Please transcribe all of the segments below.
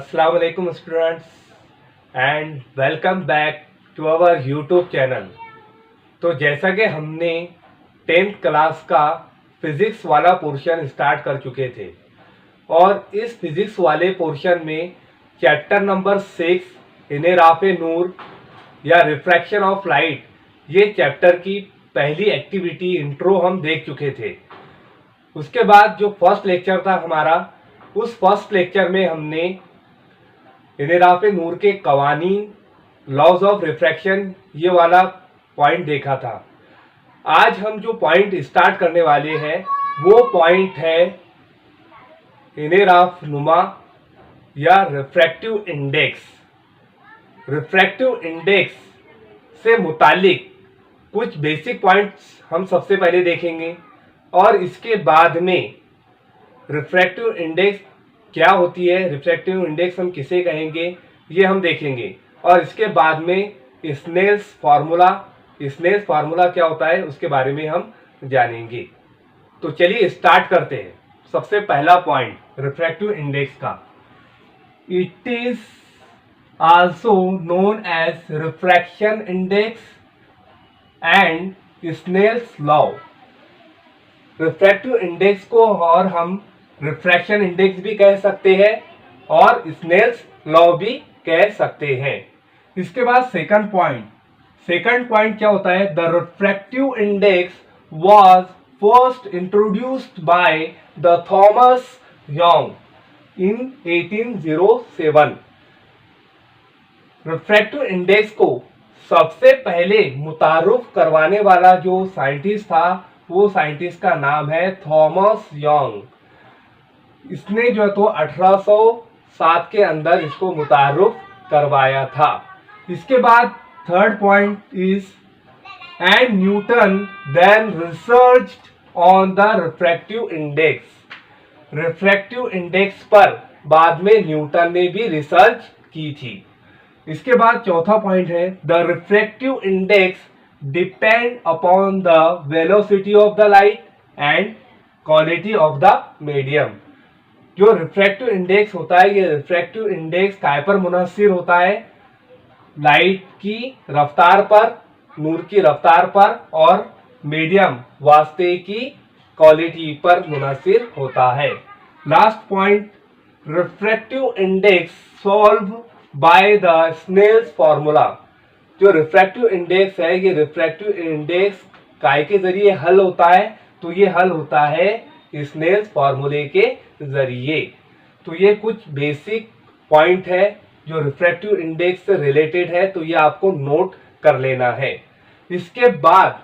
अस्सलाम वालेकुम students and welcome back to our YouTube channel. तो जैसा कि हमने 10th क्लास का फिज़िक्स वाला पोर्शन स्टार्ट कर चुके थे और इस फिज़िक्स वाले पोर्शन में चैप्टर नंबर 6 इनेराफ़े नूर या रिफ्रैक्शन ऑफ लाइट, ये चैप्टर की पहली एक्टिविटी इंट्रो हम देख चुके थे। उसके बाद जो फर्स्ट लेक्चर था हमारा, उस फर्स्ट लेक्चर में हमने इनेराफ़े नूर के कवानीन, लॉज ऑफ रिफ्रैक्शन, ये वाला पॉइंट देखा था। आज हम जो पॉइंट स्टार्ट करने वाले हैं वो पॉइंट है इनेराफ़ नुमा या रिफ्रैक्टिव इंडेक्स। रिफ्रैक्टिव इंडेक्स से मुतालिक कुछ बेसिक पॉइंट्स हम सबसे पहले देखेंगे और इसके बाद में रिफ्रैक्टिव इंडेक्स क्या होती है, रिफ्रैक्टिव इंडेक्स हम किसे कहेंगे, ये हम देखेंगे। और इसके बाद में स्नेल्स फार्मूला क्या होता है उसके बारे में हम जानेंगे। तो चलिए स्टार्ट करते हैं। सबसे पहला पॉइंट रिफ्रैक्टिव इंडेक्स का, it is also known as refraction index and Snell's law. Refractive index को और हम रिफ्रैक्शन इंडेक्स भी कह सकते हैं और स्नेल्स लॉ भी कह सकते हैं। इसके बाद सेकंड पॉइंट क्या होता है, the refractive index was first introduced by the Thomas young in 1807। Refractive index को सबसे पहले मुतारुफ करवाने वाला जो साइंटिस्ट था, वो साइंटिस्ट का नाम है थॉमस यंग। इसने जो है तो 1807 के अंदर इसको मुतारुफ करवाया था। इसके बाद third point is and Newton then researched on the refractive index. Refractive index पर बाद में न्यूटन ने भी रिसर्च की थी। इसके बाद चौथा पॉइंट है, the refractive index depend upon the velocity of the light and quality of the medium. जो रिफ्रैक्टिव इंडेक्स होता है, ये रिफ्रैक्टिव इंडेक्स काय पर मुनहसिर होता है, लाइट की रफ्तार पर, नूर की रफ्तार पर और मीडियम वास्ते की क्वालिटी पर मुनहसिर होता है। Last point, refractive index solve by the Snell's formula. जो रिफ्रैक्टिव इंडेक्स है, ये रिफ्रैक्टिव इंडेक्स काय के जरिए हल होता है, तो ये हल होता है स्नेल्स फार्मूले के जरिए। तो ये कुछ बेसिक पॉइंट है जो रिफ्रैक्टिव इंडेक्स से रिलेटेड है, तो ये आपको नोट कर लेना है। इसके बाद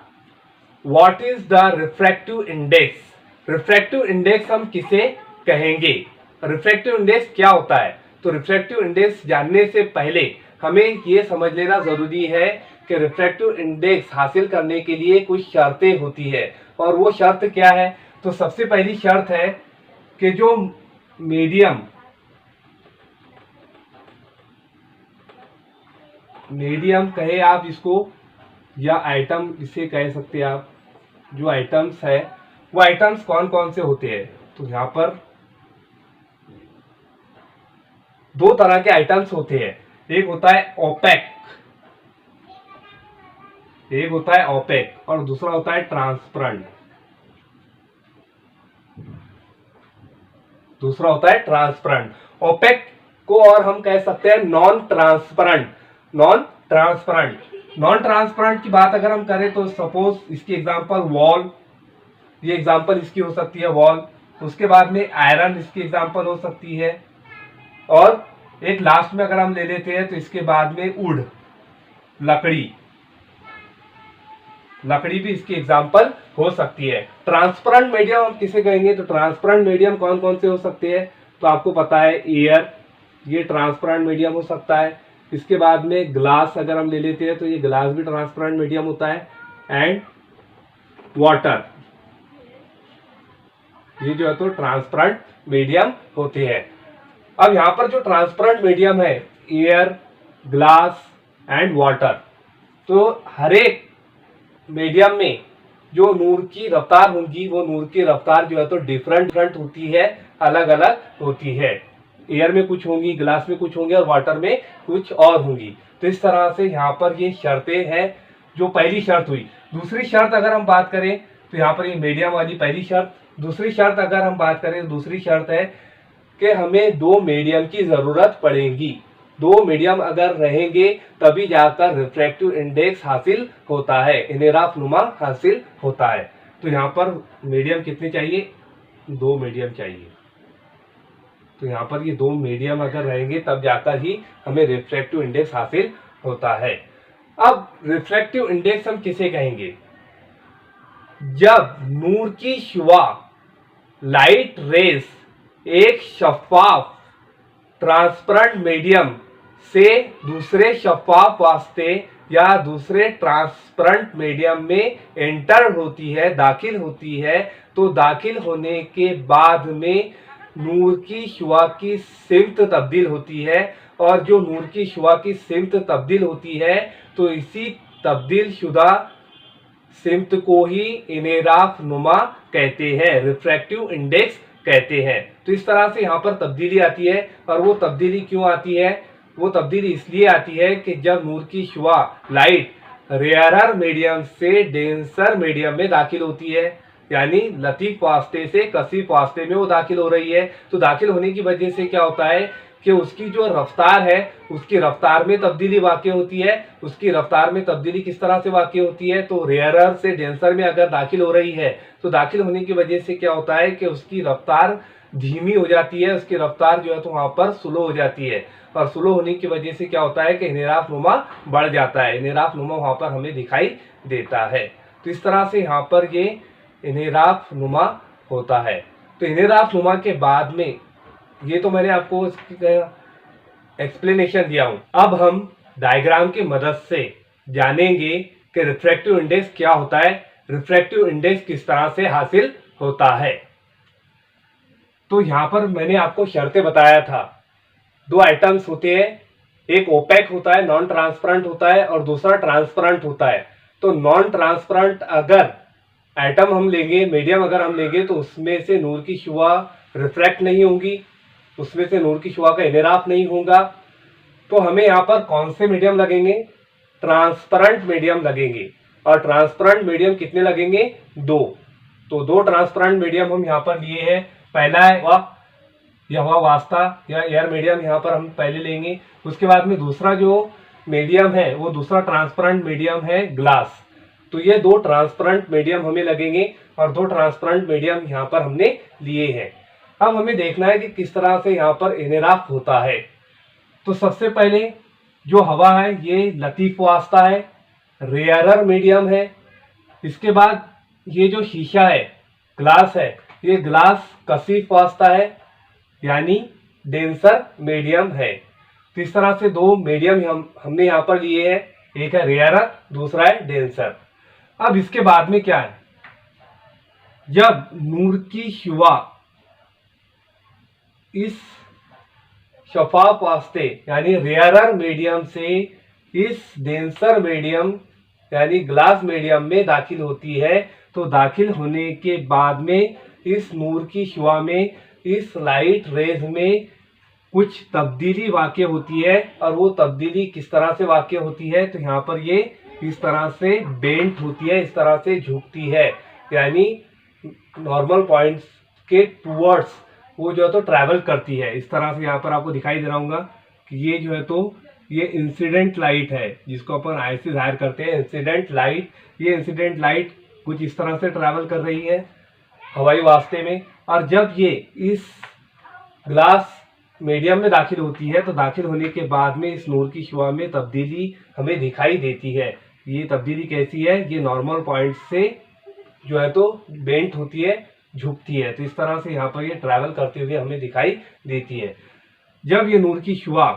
what is the refractive index. Refractive index हम किसे कहेंगे, रिफ्रैक्टिव इंडेक्स क्या होता है। तो रिफ्रैक्टिव इंडेक्स जानने से पहले हमें ये समझ लेना जरूरी है कि रिफ्रैक्टिव इंडेक्स हासिल करने के लिए कुछ शर्तें होती है, और वो शर्त क्या है। तो सबसे पहली शर्त है कि जो मीडियम कहे आप इसको, या आइटम इसे कह सकते हैं आप, जो आइटम्स है वो आइटम्स कौन कौन से होते हैं। तो यहाँ पर दो तरह के आइटम्स होते हैं, एक होता है ओपेक और दूसरा होता है ट्रांसपेरेंट। ओपेक को और हम कह सकते हैं नॉन ट्रांसपेरेंट की बात अगर हम करें तो सपोज इसकी एग्जांपल वॉल, ये एग्जांपल इसकी हो सकती है वॉल। उसके बाद में आयरन इसकी एग्जांपल हो सकती है, और एक लास्ट में अगर हम ले लेते हैं तो इसके बाद में वुड, लकड़ी भी इसकी एग्जांपल हो सकती है। ट्रांसपेरेंट मीडियम हम किसे कहेंगे, तो ट्रांसपेरेंट मीडियम कौन कौन से हो सकते हैं, तो आपको पता है एयर, ये ट्रांसपेरेंट मीडियम हो सकता है। इसके बाद में ग्लास अगर हम ले लेते हैं तो ये ग्लास भी ट्रांसपेरेंट मीडियम होता है, एंड वाटर, ये जो है तो ट्रांसपेरेंट मीडियम होते हैं। अब यहाँ पर जो ट्रांसपेरेंट मीडियम है, एयर, ग्लास एंड वाटर, तो हर एक मीडियम में जो नूर की रफ्तार होगी, वो नूर की रफ्तार जो है तो डिफरेंट होती है, अलग अलग होती है। एयर में कुछ होंगी, ग्लास में कुछ होंगी और वाटर में कुछ और होंगी। तो इस तरह से यहाँ पर ये शर्तें हैं, जो पहली शर्त हुई। दूसरी शर्त अगर हम बात करें तो यहाँ पर ये मीडियम वाली पहली शर्त। दूसरी शर्त अगर हम बात करें तो दूसरी शर्त है कि हमें दो मीडियम की जरूरत पड़ेगी। दो मीडियम अगर रहेंगे तभी जाकर रिफ्रैक्टिव इंडेक्स हासिल होता है, इनेराफनुमा हासिल होता है। तो यहाँ पर मीडियम कितने चाहिए? दो मीडियम चाहिए। तो यहाँ पर ये दो मीडियम अगर रहेंगे तब जाकर ही हमें रिफ्रैक्टिव इंडेक्स हासिल होता है। अब रिफ्रैक्टिव इंडेक्स हम किसे कहेंगे? जब नूर की शुआ लाइट रेस एक शफाफ ट्रांसपेरेंट मीडियम से दूसरे शफाफ वास्ते या दूसरे ट्रांसपेरेंट मीडियम में एंटर होती है, दाखिल होती है, तो दाखिल होने के बाद में नूर की शुआ की सिमत तब्दील होती है। और जो नूर की शुआ की सिमत तब्दील होती है तो इसी तब्दील शुदा सिमत को ही इनेराफनुमा कहते हैं, रिफ्रैक्टिव इंडेक्स कहते हैं। तो इस तरह से यहाँ पर तब्दीली आती है। और वो तब्दीली क्यों आती है? वो तब्दीली इसलिए आती है कि जब नूर की शुआ लाइट रेयरर मीडियम से डेंसर मीडियम में दाखिल होती है, यानी लतीफ वास्ते से कसीफ वास्ते में वो दाखिल हो रही है, तो दाखिल होने की वजह से क्या होता है कि उसकी जो रफ्तार है उसकी रफ्तार में तब्दीली वाक़ई होती है। उसकी रफ्तार में तब्दीली किस तरह से वाक़ई होती है? तो रेयरर से डेंसर में अगर दाखिल हो रही है तो दाखिल होने की वजह से क्या होता है कि उसकी रफ्तार धीमी हो जाती है, उसकी रफ्तार जो है तो वहाँ पर स्लो हो जाती है। और स्लो होने की वजह से क्या होता है कि इनेराफनुमा बढ़ जाता है, इनेराफनुमा वहाँ पर हमें दिखाई देता है। तो इस तरह से यहाँ पर ये इनेराफनुमा होता है। तो इनेराफनुमा के बाद में ये तो मैंने आपको एक्सप्लेनेशन दिया हूं। अब हम डायग्राम की मदद से जानेंगे कि रिफ्रैक्टिव इंडेक्स क्या होता है, रिफ्रैक्टिव इंडेक्स किस तरह से हासिल होता है। तो यहां पर मैंने आपको शर्तें बताया था। दो आइटम्स होते हैं, एक ओपेक होता है, नॉन ट्रांसपेरेंट होता है, और दूसरा ट्रांसपेरेंट होता है। तो नॉन ट्रांसपेरेंट अगर आइटम हम लेंगे, मीडियम अगर हम लेंगे, तो उसमें से नूर की शुआ रिफ्रैक्ट नहीं होंगी, उसमें से नूर की शुआ का इनेराफ नहीं होगा। तो हमें यहाँ पर कौन से मीडियम लगेंगे? ट्रांसपेरेंट मीडियम लगेंगे। और ट्रांसपेरेंट मीडियम कितने लगेंगे? दो। तो दो ट्रांसपेरेंट मीडियम हम यहाँ पर लिए हैं। पहला है हवा वास्ता या एयर मीडियम, यहाँ पर हम पहले लेंगे। उसके बाद में दूसरा जो मीडियम है वो दूसरा ट्रांसपेरेंट मीडियम है ग्लास। तो ये दो ट्रांसपेरेंट मीडियम हमें लगेंगे और दो ट्रांसपेरेंट मीडियम यहाँ पर हमने लिए हैं। अब हमें देखना है कि किस तरह से यहाँ पर इनेराफ होता है। तो सबसे पहले जो हवा है ये लतीफ वास्ता है, रेयरर मीडियम है। इसके बाद ये जो शीशा है, ग्लास है, ये ग्लास कसीफ वास्ता है, यानी डेंसर मीडियम है। तो इस तरह से दो मीडियम हमने यहाँ पर लिए हैं, एक है रेयरर, दूसरा है डेंसर। अब इसके बाद में क्या है? जब नूर की शुआ इस शफाफ वास्ते यानी रेयरर मीडियम से इस डेंसर मीडियम यानी ग्लास मीडियम में दाखिल होती है, तो दाखिल होने के बाद में इस नूर की शुआ में, इस लाइट रेज में कुछ तब्दीली वाक़ई होती है। और वो तब्दीली किस तरह से वाक़ई होती है? तो यहाँ पर ये इस तरह से बेंट होती है, इस तरह से झुकती है, यानी नॉर्मल पॉइंट्स के टूवर्ड्स वो जो है तो ट्रैवल करती है। इस तरह से यहाँ पर आपको दिखाई दे रहा होगा कि ये जो है तो ये इंसिडेंट लाइट है, जिसको अपन आई से जाहिर करते हैं इंसिडेंट लाइट। ये इंसिडेंट लाइट कुछ इस तरह से ट्रैवल कर रही है हवाई वास्ते में। और जब ये इस ग्लास मीडियम में दाखिल होती है तो दाखिल होने के बाद में इस नूर की शुआ में तब्दीली हमें दिखाई देती है। ये तब्दीली कैसी है? ये नॉर्मल पॉइंट से जो है तो बेंट होती है, झुकती है। तो इस तरह से यहाँ पर ये ट्रैवल करते हुए हमें दिखाई देती है। जब ये नूर की शुआ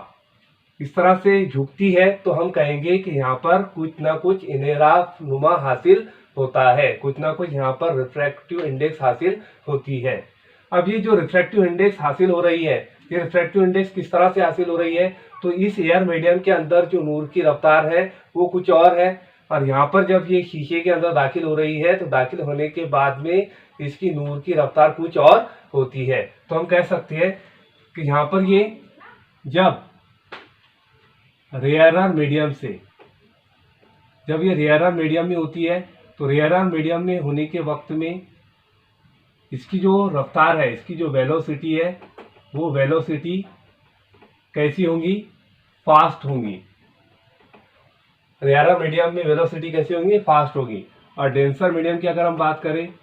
इस तरह से झुकती है तो हम कहेंगे कि यहाँ पर कुछ ना कुछ इनेराफनुमा हासिल होता है, कुछ ना कुछ यहाँ पर रिफ्रैक्टिव इंडेक्स हासिल होती है। अब ये जो रिफ्रैक्टिव इंडेक्स हासिल हो रही है, ये रिफ्रैक्टिव इंडेक्स किस तरह से हासिल हो रही है? तो इस एयर मीडियम के अंदर जो नूर की रफ्तार है वो कुछ और है, और यहाँ पर जब ये शीशे के अंदर दाखिल हो रही है तो दाखिल होने के बाद में इसकी नूर की रफ्तार कुछ और होती है। तो हम कह सकते हैं कि यहाँ पर ये जब रेयरर मीडियम से, जब ये रेयरर मीडियम में होती है तो रेयरर मीडियम में होने के वक्त में इसकी जो रफ्तार है, इसकी जो वेलोसिटी है, वो वेलोसिटी कैसी होंगी? फास्ट होंगी। रेयरर मीडियम में वेलोसिटी कैसी होंगी? फास्ट होगी। और डेंसर मीडियम की अगर हम बात करें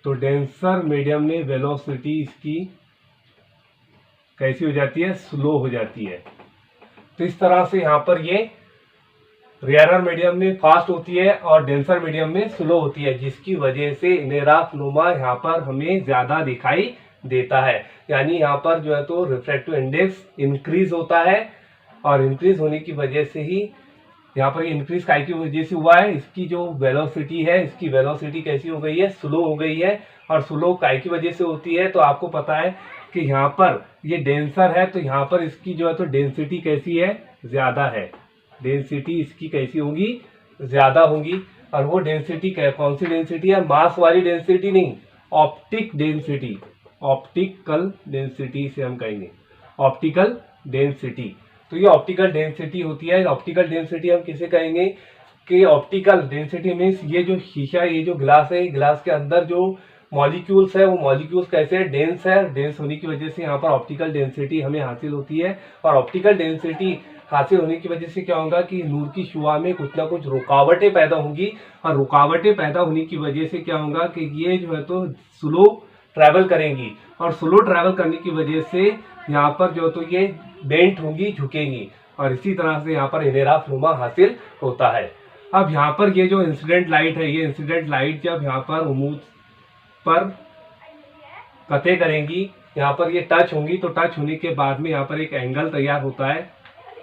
तो डेंसर मीडियम में वेलोसिटी इसकी कैसी हो जाती है? स्लो हो जाती है। तो इस तरह से यहाँ पर ये रेयरर मीडियम में फास्ट होती है और डेंसर मीडियम में स्लो होती है, जिसकी वजह से इनेराफ्लुमा यहाँ पर हमें ज्यादा दिखाई देता है। यानी यहाँ पर जो है तो रिफ्रैक्टिव इंडेक्स इंक्रीज होता है और इंक्रीज होने की वजह से ही यहाँ पर इंक्रीज काय की वजह से हुआ है? इसकी जो वेलोसिटी है, इसकी वेलोसिटी कैसी हो गई है? स्लो हो गई है। और स्लो काय की वजह से होती है? तो आपको पता है कि यहाँ पर ये डेंसर है तो यहाँ पर इसकी जो है तो डेंसिटी कैसी है? ज्यादा है। डेंसिटी इसकी कैसी होगी? ज्यादा होगी। और वो डेंसिटी कौन सी डेंसिटी है? मास वाली डेंसिटी नहीं, ऑप्टिक डेंसिटी, ऑप्टिकल डेंसिटी से हम कहेंगे, ऑप्टिकल डेंसिटी। तो ये ऑप्टिकल डेंसिटी होती है। ऑप्टिकल डेंसिटी हम किसे कहेंगे? कि ऑप्टिकल डेंसिटी मीन्स ये जो शीशा, ये जो ग्लास है, ग्लास के अंदर जो मॉलिक्यूल्स है वो मॉलिक्यूल्स कैसे है? डेंस है। डेंस होने की वजह से यहाँ पर ऑप्टिकल डेंसिटी हमें हासिल होती है। और ऑप्टिकल डेंसिटी हासिल होने की वजह से क्या होगा कि नूर की शुआ में कुछ ना कुछ रुकावटें पैदा होंगी। और रुकावटें पैदा होने की वजह से क्या होगा कि ये जो है तो स्लो ट्रैवल करेंगी। और स्लो ट्रैवल करने की वजह से यहाँ पर जो तो ये बेंट होंगी, झुकेंगी। और इसी तरह से यहाँ पर इनेराफ्लुमा हासिल होता है। अब यहाँ पर ये जो इंसिडेंट लाइट है, ये इंसिडेंट लाइट जब यहाँ पर उमूद पर कते करेंगी, यहाँ पर ये टच होंगी, तो टच होने के बाद में यहाँ पर एक एंगल तैयार होता है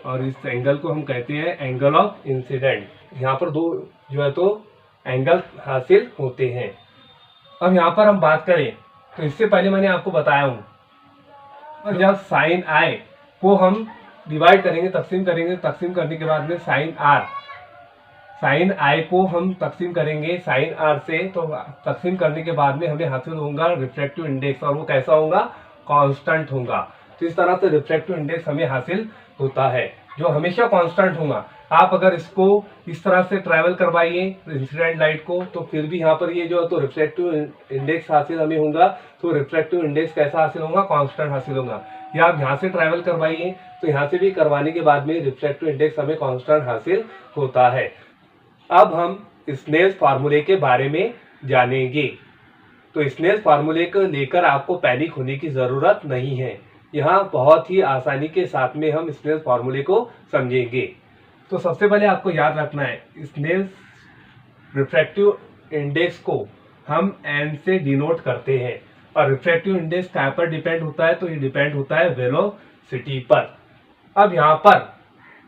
और इस एंगल को हम कहते हैं एंगल ऑफ इंसिडेंट। यहाँ पर दो जो है तो एंगल हासिल होते हैं। अब यहाँ पर हम बात करें तो इससे पहले मैंने आपको बताया हूँ, और जब साइन आई को हम डिवाइड करेंगे, तकसीम करेंगे, तकसीम करने के बाद में साइन आर, साइन आई को हम तकसीम करेंगे साइन आर से, तो तकसीम करने के बाद में हमें हासिल होगा रिफ्रैक्टिव इंडेक्स, और वो कैसा होगा? कांस्टेंट होगा। तो इस तरह से रिफ्रैक्टिव इंडेक्स हमें हासिल होता है, जो हमेशा कांस्टेंट होगा। आप अगर इसको इस तरह से ट्रैवल करवाइए इंसिडेंट लाइट को, तो फिर भी यहाँ पर ये जो है तो रिफ्रैक्टिव इंडेक्स हासिल हमें होगा। तो रिफ्रैक्टिव इंडेक्स कैसा हासिल होगा? कांस्टेंट हासिल होगा। या आप यहाँ से ट्रैवल करवाइए तो यहाँ से भी करवाने के बाद में रिफ्रैक्टिव इंडेक्स हमें कांस्टेंट हासिल होता है। अब हम स्नेल्स फार्मूले के बारे में जानेंगे। तो स्नेल्स फार्मूले को लेकर आपको पैनिक होने की जरूरत नहीं है। यहाँ बहुत ही आसानी के साथ में हम स्नेल्स फार्मूले को समझेंगे। तो सबसे पहले आपको याद रखना है, स्नेल्स रिफ्रैक्टिव इंडेक्स को हम n से डिनोट करते हैं। और रिफ्रैक्टिव इंडेक्स क्या पर डिपेंड होता है? तो ये डिपेंड होता है वेलोसिटी पर। अब यहाँ पर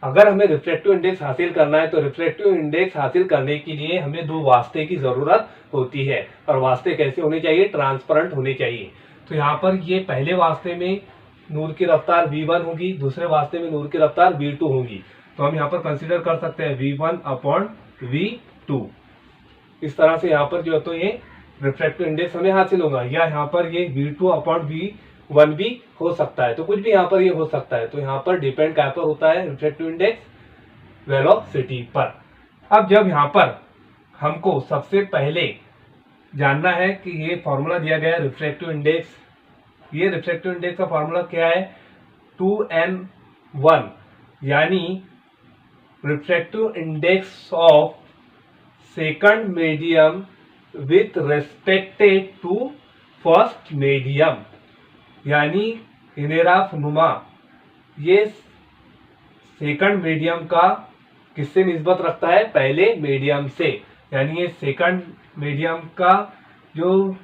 अगर हमें रिफ्रैक्टिव इंडेक्स हासिल करना है तो रिफ्रैक्टिव इंडेक्स हासिल करने के लिए हमें दो वास्ते की जरूरत होती है। और वास्ते कैसे होने चाहिए? ट्रांसपेरेंट होने चाहिए। तो यहाँ पर ये पहले वास्ते में नूर की रफ्तार v1 होगी, दूसरे वास्ते में नूर की रफ्तार v2 होगी। तो हम यहाँ पर कंसीडर कर सकते हैं v1/v2। इस तरह से यहाँ पर जो है तो ये रिफ्रैक्टिव इंडेक्स हमें हासिल होगा। या यहाँ पर ये v2/v1 भी हो सकता है, तो कुछ भी यहाँ पर ये हो सकता है। तो यहाँ पर डिपेंड क्या पर होता है? रिफ्रैक्टिव इंडेक्स वेलोसिटी पर। अब जब यहाँ पर हमको सबसे पहले जानना है कि ये फॉर्मूला दिया गया है रिफ्रैक्टिव इंडेक्स, ये रिफ्रैक्टिव इंडेक्स का फॉर्मूला क्या है? 2n1, यानी refractive index of second medium with respected to first medium. यानी इनेराफ्लुमा ये सेकंड मीडियम का किससे निस्बत रखता है? पहले मीडियम से। यानी ये सेकंड मीडियम का जो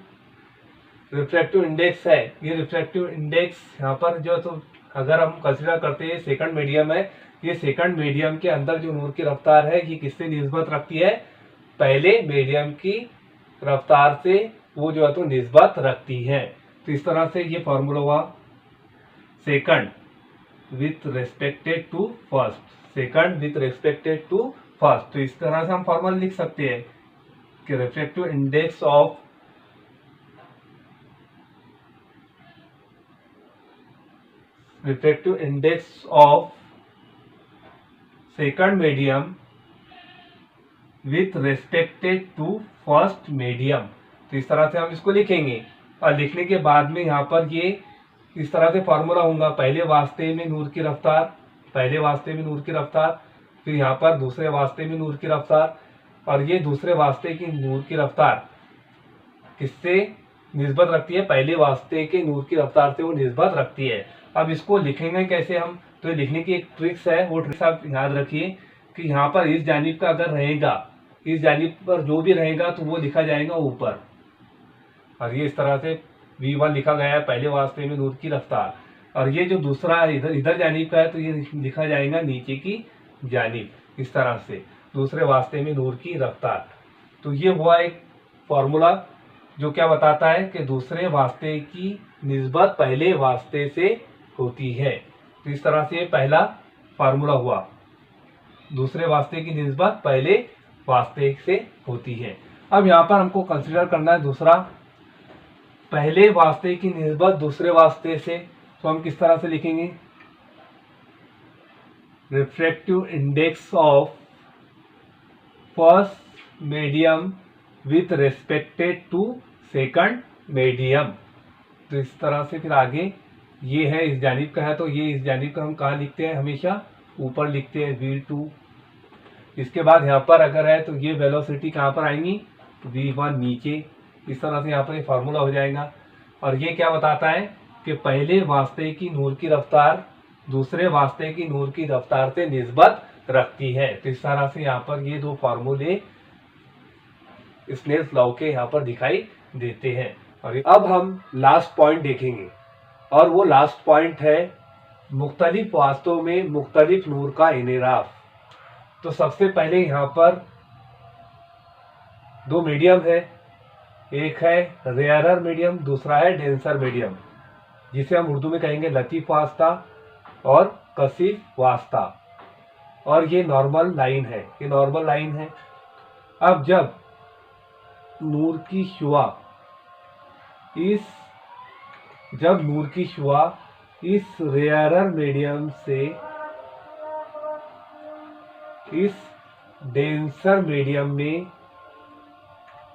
रिफ्रैक्टिव इंडेक्स है, ये रिफ्रैक्टिव इंडेक्स यहाँ पर जो तो अगर हम कंसीडर करते हैं सेकंड मीडियम है, ये सेकंड मीडियम के अंदर जो नूर की रफ्तार है ये किससे निस्बत रखती है? पहले मीडियम की रफ्तार से वो जो है तो निस्बत रखती है। तो इस तरह से ये फॉर्मूला हुआ second with respected to first, second with respected to first. तो इस तरह से हम फॉर्मूला लिख सकते हैं कि refractive index of refractive index of second medium with respected to first medium. तो इस तरह से हम इसको लिखेंगे और लिखने के बाद में यहाँ पर ये इस तरह से फॉर्मूला होगा, पहले वास्ते में नूर की रफ्तार, पहले वास्ते में नूर की रफ्तार, फिर यहाँ पर दूसरे वास्ते में नूर की रफ्तार, और ये दूसरे वास्ते की नूर की रफ्तार किससे निस्बत रखती है, पहले वास्ते के नूर की रफ्तार से वो निस्बत रखती है। अब इसको लिखेंगे कैसे हम, तो लिखने की एक ट्रिक्स है, वो ट्रिक्स आप याद रखिए कि यहाँ पर इस जानिब का अगर रहेगा, इस जानिब पर जो भी रहेगा तो वो लिखा जाएगा ऊपर, और ये इस तरह से V1 लिखा गया है पहले वास्ते में नूर की रफ्तार, और ये जो दूसरा इधर जानिब का है तो ये लिखा जाएगा नीचे की जानिब, इस तरह से दूसरे वास्ते में नूर की रफ्तार। तो ये हुआ एक फॉर्मूला जो क्या बताता है कि दूसरे वास्ते की निस्बत पहले वास्ते से होती है। तो इस तरह से पहला फार्मूला हुआ, दूसरे वास्ते की निस्बत पहले वास्ते से होती है। अब यहाँ पर हमको कंसीडर करना है दूसरा, पहले वास्ते की निस्बत दूसरे वास्ते से। तो हम किस तरह से लिखेंगे, refractive index of first medium with respected to second medium. तो इस तरह से फिर आगे ये है इस जानिब का है, तो ये इस जानिब का हम कहाँ लिखते हैं, हमेशा ऊपर लिखते हैं V2। इसके बाद यहाँ पर अगर है तो ये वेलोसिटी कहाँ पर आएंगी, V1 नीचे। इस तरह से यहाँ पर ये फार्मूला हो जाएगा, और ये क्या बताता है कि पहले वास्ते की नूर की रफ्तार दूसरे वास्ते की नूर की रफ्तार से निस्बत रखती है। तो इस तरह से यहाँ पर ये दो फार्मूले स्नेल्स लॉ के यहाँ पर दिखाई देते हैं। और अब हम लास्ट पॉइंट देखेंगे, और वो लास्ट पॉइंट है मुख्तलिफ वास्तों में मुख्तलिफ नूर का इनेराफ। तो सबसे पहले यहाँ पर दो मीडियम है, एक है रेयरर मीडियम, दूसरा है डेंसर मीडियम, जिसे हम उर्दू में कहेंगे लतीफ वास्ता और कसीफ वास्ता। और ये नॉर्मल लाइन है, ये नॉर्मल लाइन है। अब जब नूर की शुआ इस रेयरर मीडियम से इस डेंसर मीडियम में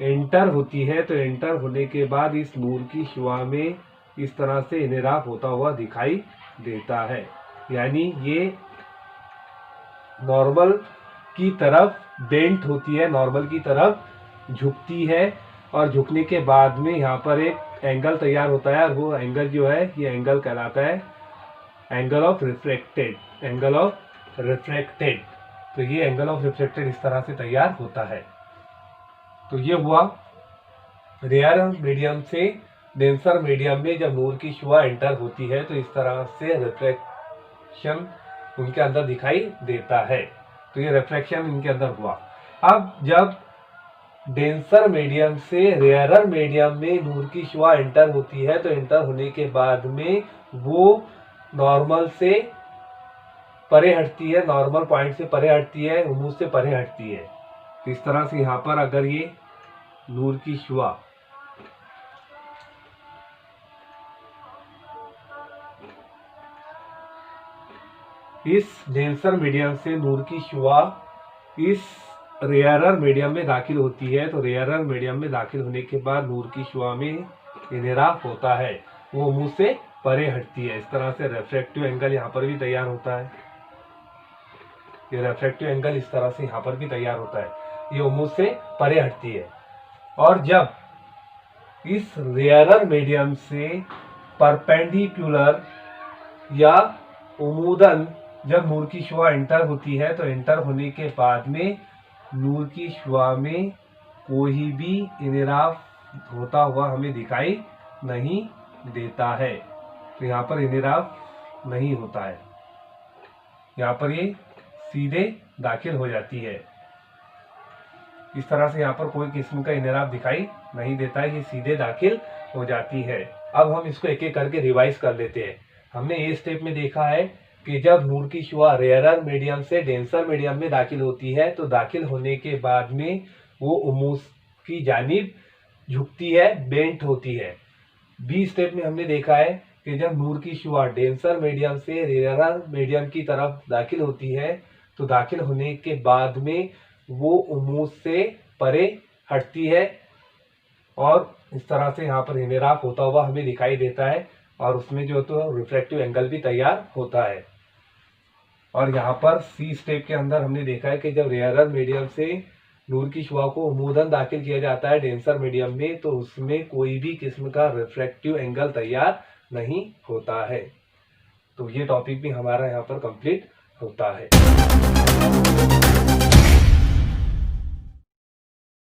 एंटर होती है, तो एंटर होने के बाद इस नूर की शुआ में इस तरह से इनेराफ होता हुआ दिखाई देता है। यानी ये नॉर्मल की तरफ बेंट होती है, नॉर्मल की तरफ झुकती है, और झुकने के बाद में यहाँ पर एक एंगल तैयार होता है, और वो एंगल जो है ये एंगल कहलाता है angle of refracted, angle of refracted. तो ये एंगल ऑफ रिफ्रैक्टेड इस तरह से तैयार होता है। तो ये हुआ रेयर मीडियम से डेंसर मीडियम में जब नूर की शुआ एंटर होती है तो इस तरह से रिफ्रैक्शन उनके अंदर दिखाई देता है। तो ये रिफ्रैक्शन इनके अंदर हुआ। अब जब डेंसर मीडियम से रेयरर मीडियम में नूर की शुआ एंटर होती है, तो एंटर होने के बाद में वो नॉर्मल से परे हटती है, नॉर्मल पॉइंट से परे हटती है, उमूद से परे हटती है। तो इस तरह से यहाँ पर अगर ये नूर की शुआ इस डेंसर मीडियम से नूर की शुआ इस रेयरर मीडियम में दाखिल होती है, तो रेयरर मीडियम में दाखिल होने के बाद नूर की शुआ में इनेराफ होता है, वो मुंह से परे हटती है। इस तरह से रिफ्रैक्टिव एंगल यहाँ पर भी तैयार होता है। ये रिफ्रैक्टिव एंगल इस तरह से यहाँ पर भी तैयार होता है, ये मुंह से परे हटती है। और जब इस रेयरर मीडियम से परपेंडिकुलर या उमूदन जब नूर की शुआ एंटर होती है, तो एंटर होने के बाद में नूर की शुआ में कोई भी इनेराफ होता हुआ हमें दिखाई नहीं देता है। तो यहाँ पर इनेराफ नहीं होता है, यहाँ पर ये सीधे दाखिल हो जाती है। इस तरह से यहाँ पर कोई किस्म का इनेराफ दिखाई नहीं देता है, ये सीधे दाखिल हो जाती है। अब हम इसको एक एक करके रिवाइज कर लेते हैं। हमने ए स्टेप में देखा है कि जब नूर की शुआ रेयरर मीडियम से डेंसर मीडियम में दाखिल होती है, तो दाखिल होने के बाद में वो उमूस की जानिब झुकती है, बेंट होती है। बी स्टेप में हमने देखा है कि जब नूर की शुआ डेंसर मीडियम से रेयरर मीडियम की तरफ दाखिल होती है तो दाखिल होने के बाद में वो उम्मूद से परे हटती है और इस तरह से यहाँ पर हिमेराक होता हुआ हमें दिखाई देता है और उसमें जो तो रिफ्रैक्टिव एंगल भी तैयार होता है। और यहाँ पर सी स्टेप के अंदर हमने देखा है कि जब रेयरर मीडियम से नूर की शुआ को उम्मूदन दाखिल किया जाता है डेंसर मीडियम में तो उसमें कोई भी किस्म का रिफ्रैक्टिव एंगल तैयार नहीं होता है। तो ये टॉपिक भी हमारा यहाँ पर कंप्लीट होता है।